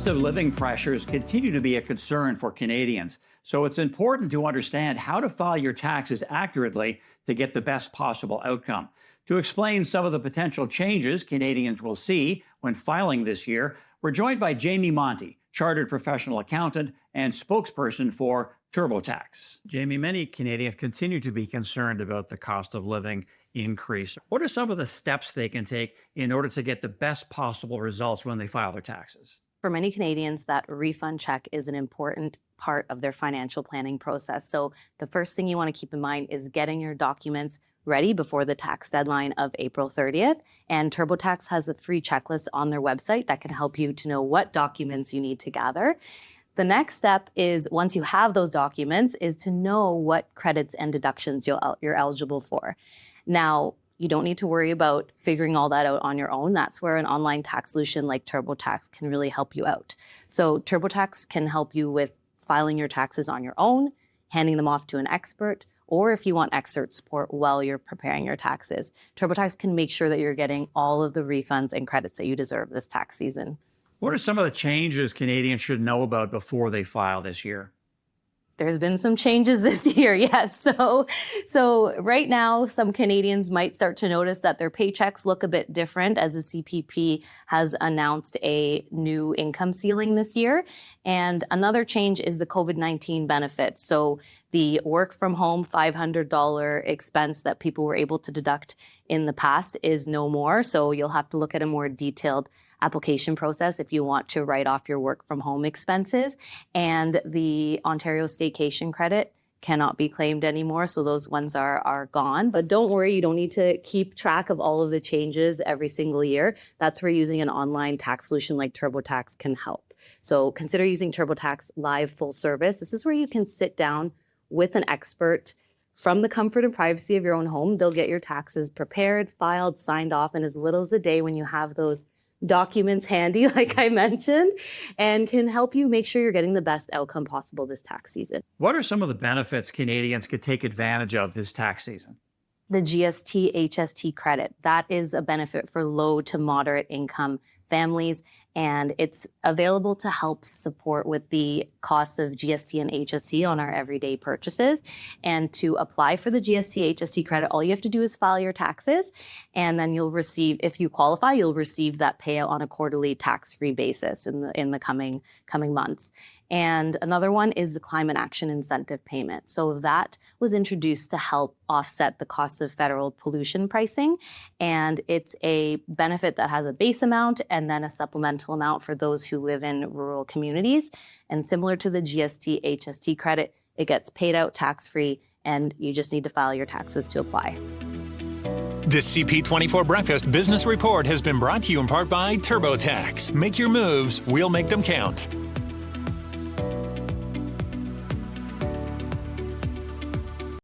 Cost of living pressures continue to be a concern for Canadians, so it's important to understand how to file your taxes accurately to get the best possible outcome. To explain some of the potential changes Canadians will see when filing this year, we're joined by Jamie Monty, Chartered Professional Accountant and spokesperson for TurboTax. Jamie, many Canadians continue to be concerned about the cost of living increase. What are some of the steps they can take in order to get the best possible results when they file their taxes? For many Canadians, that refund check is an important part of their financial planning process. So the first thing you want to keep in mind is getting your documents ready before the tax deadline of April 30th. And TurboTax has a free checklist on their website that can help you to know what documents you need to gather. The next step is, once you have those documents, is to know what credits and deductions you're eligible for. Now, you don't need to worry about figuring all that out on your own. That's where an online tax solution like TurboTax can really help you out. So TurboTax can help you with filing your taxes on your own, handing them off to an expert, or if you want expert support while you're preparing your taxes. TurboTax can make sure that you're getting all of the refunds and credits that you deserve this tax season. What are some of the changes Canadians should know about before they file this year? There's been some changes this year, yes. So right now, some Canadians might start to notice that their paychecks look a bit different, as the CPP has announced a new income ceiling this year. And another change is the COVID-19 benefit. So the work from home $500 expense that people were able to deduct in the past is no more. So you'll have to look at a more detailed application process if you want to write off your work from home expenses. And the Ontario staycation credit cannot be claimed anymore. So those ones are gone. But don't worry, you don't need to keep track of all of the changes every single year. That's where using an online tax solution like TurboTax can help. So consider using TurboTax Live Full Service. This is where you can sit down with an expert from the comfort and privacy of your own home. They'll get your taxes prepared, filed, signed off in as little as a day when you have those documents handy, like I mentioned, and can help you make sure you're getting the best outcome possible this tax season. What are some of the benefits Canadians could take advantage of this tax season? The GST HST credit, that is a benefit for low to moderate income families, and it's available to help support with the costs of GST and HST on our everyday purchases. And to apply for the GST HST credit, all you have to do is file your taxes, and then you'll receive, if you qualify, you'll receive that payout on a quarterly tax-free basis in the coming months. And another one is the climate action incentive payment. So that was introduced to help offset the costs of federal pollution pricing. And it's a benefit that has a base amount and then a supplemental amount for those who live in rural communities. And similar to the GST HST credit, it gets paid out tax-free, and you just need to file your taxes to apply. This CP24 Breakfast Business Report has been brought to you in part by TurboTax. Make your moves, we'll make them count.